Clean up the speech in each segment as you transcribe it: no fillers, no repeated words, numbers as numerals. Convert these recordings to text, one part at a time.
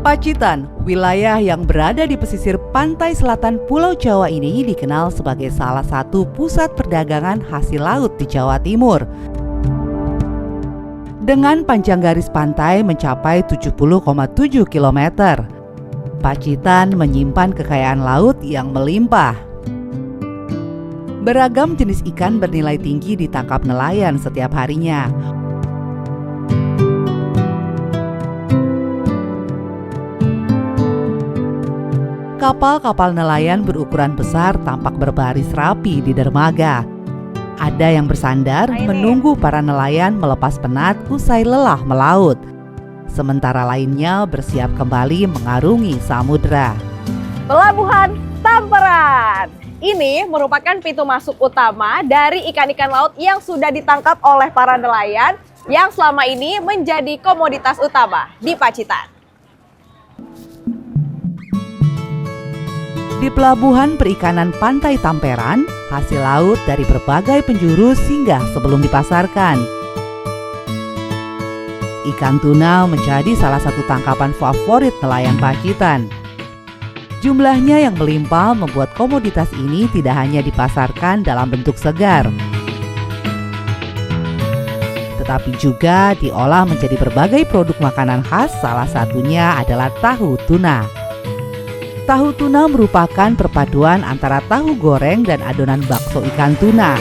Pacitan, wilayah yang berada di pesisir pantai selatan Pulau Jawa ini dikenal sebagai salah satu pusat perdagangan hasil laut di Jawa Timur. Dengan panjang garis pantai mencapai 70,7 km, Pacitan menyimpan kekayaan laut yang melimpah. Beragam jenis ikan bernilai tinggi ditangkap nelayan setiap harinya. Kapal-kapal nelayan berukuran besar tampak berbaris rapi di dermaga. Ada yang bersandar menunggu para nelayan melepas penat usai lelah melaut. Sementara lainnya bersiap kembali mengarungi samudra. Pelabuhan Tamperan. Ini merupakan pintu masuk utama dari ikan-ikan laut yang sudah ditangkap oleh para nelayan yang selama ini menjadi komoditas utama di Pacitan. Di Pelabuhan Perikanan Pantai Tamperan, hasil laut dari berbagai penjuru singgah sebelum dipasarkan. Ikan tuna menjadi salah satu tangkapan favorit nelayan Pacitan. Jumlahnya yang melimpah membuat komoditas ini tidak hanya dipasarkan dalam bentuk segar, tetapi juga diolah menjadi berbagai produk makanan khas, salah satunya adalah tahu tuna. Tahu tuna merupakan perpaduan antara tahu goreng dan adonan bakso ikan tuna.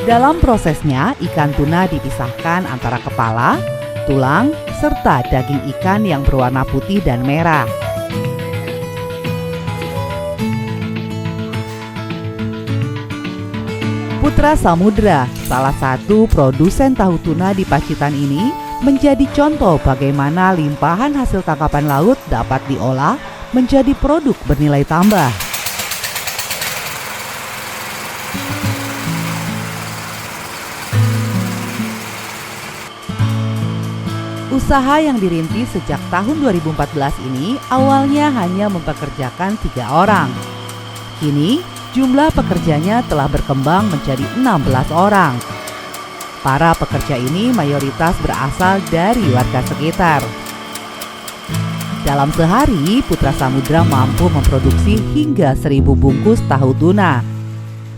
Dalam prosesnya, ikan tuna dipisahkan antara kepala, tulang, serta daging ikan yang berwarna putih dan merah. Putra Samudra, salah satu produsen tahu tuna di Pacitan ini, menjadi contoh bagaimana limpahan hasil tangkapan laut dapat diolah menjadi produk bernilai tambah. Usaha yang dirintis sejak tahun 2014 ini awalnya hanya mempekerjakan 3 orang. Kini jumlah pekerjanya telah berkembang menjadi 16 orang. Para pekerja ini mayoritas berasal dari warga sekitar. Dalam sehari, Putra Samudra mampu memproduksi hingga 1.000 bungkus tahu tuna.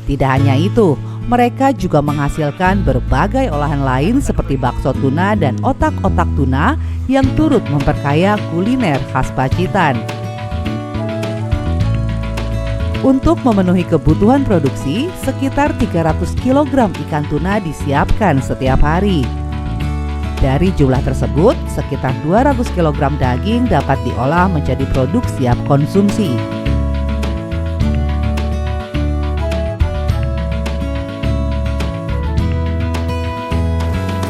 Tidak hanya itu, mereka juga menghasilkan berbagai olahan lain seperti bakso tuna dan otak-otak tuna yang turut memperkaya kuliner khas Pacitan. Untuk memenuhi kebutuhan produksi, sekitar 300 kg ikan tuna disiapkan setiap hari. Dari jumlah tersebut, sekitar 200 kg daging dapat diolah menjadi produk siap konsumsi.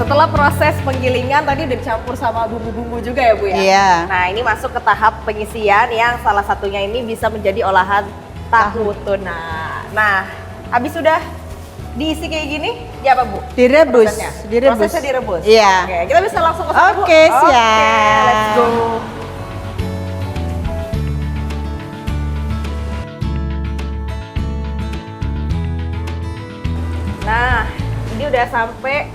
Setelah proses penggilingan tadi udah dicampur sama bumbu-bumbu juga ya Bu ya? Iya. Nah ini masuk ke tahap pengisian yang salah satunya ini bisa menjadi olahan tahu tuna. Nah, habis sudah diisi kayak gini, ya apa Bu? Direbus. Prosesnya direbus. Iya. Oke, kita bisa langsung ke sana Bu. Oke, siap. Oke, let's go. Nah, ini udah sampai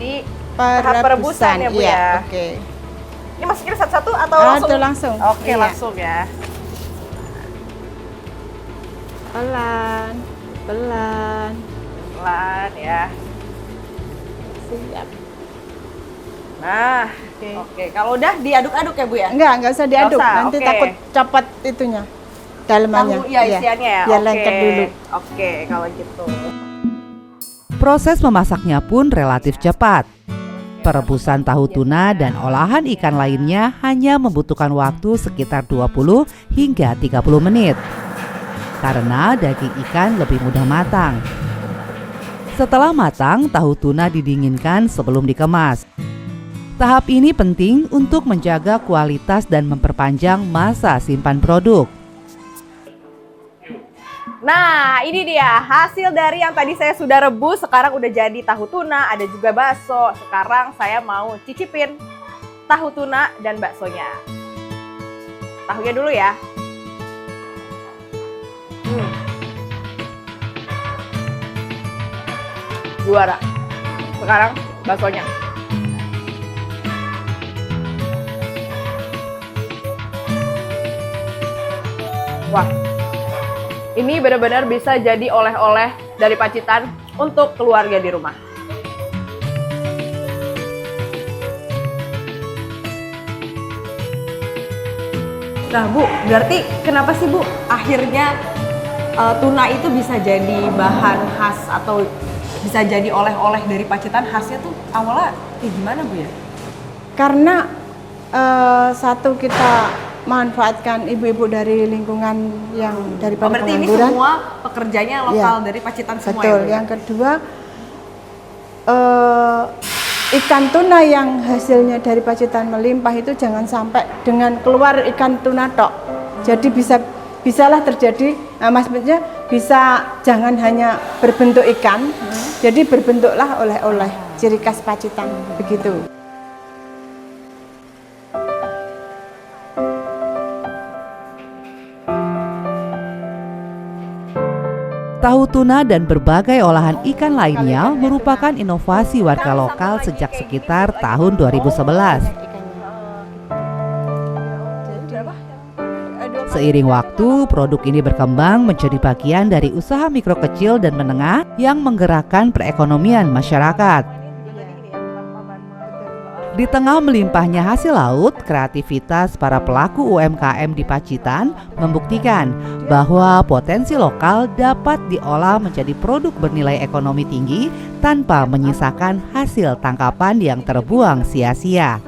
di tahap perebusan ya Bu iya, ya? Oke. Ini masukin satu-satu atau langsung? Atau langsung. Oke, Iya. langsung ya. Pelan, pelan. Pelan ya. Siap. Nah, oke. Kalau udah diaduk-aduk ya Bu ya? Enggak usah diaduk. Nggak usah, Nanti oke. takut copot itunya. Dalamannya. Tahu ya isiannya ya? Biar Oke. lengket dulu. Oke, kalau gitu. Proses memasaknya pun relatif cepat. Perebusan tahu tuna dan olahan ikan lainnya hanya membutuhkan waktu sekitar 20 hingga 30 menit. Karena daging ikan lebih mudah matang. Setelah matang, tahu tuna didinginkan sebelum dikemas. Tahap ini penting untuk menjaga kualitas dan memperpanjang masa simpan produk. Nah, ini dia hasil dari yang tadi saya sudah rebus, sekarang udah jadi tahu tuna, ada juga bakso. Sekarang saya mau cicipin tahu tuna dan baksonya. Tahunya dulu ya. Juara. Sekarang baksonya. Wah, ini benar-benar bisa jadi oleh-oleh dari Pacitan untuk keluarga di rumah. Nah Bu, berarti kenapa sih Bu akhirnya tuna itu bisa jadi bahan khas atau bisa jadi oleh-oleh dari Pacitan? Khasnya tuh awalnya kayak gimana Bu ya? Karena satu, kita manfaatkan ibu-ibu dari lingkungan yang daripada Berarti ini pengangguran. semua pekerjanya lokal Iya. dari Pacitan semua Betul. ya Bu? Yang kedua, ikan tuna yang hasilnya dari Pacitan melimpah itu jangan sampai dengan keluar ikan tuna tok. Jadi bisalah terjadi, maksudnya bisa jangan hanya berbentuk ikan, jadi berbentuklah oleh-oleh ciri khas Pacitan begitu. Tahu tuna dan berbagai olahan ikan lainnya merupakan inovasi warga lokal sejak sekitar tahun 2011. Seiring waktu, produk ini berkembang menjadi bagian dari usaha mikro kecil dan menengah yang menggerakkan perekonomian masyarakat. Di tengah melimpahnya hasil laut, kreativitas para pelaku UMKM di Pacitan membuktikan bahwa potensi lokal dapat diolah menjadi produk bernilai ekonomi tinggi tanpa menyisakan hasil tangkapan yang terbuang sia-sia.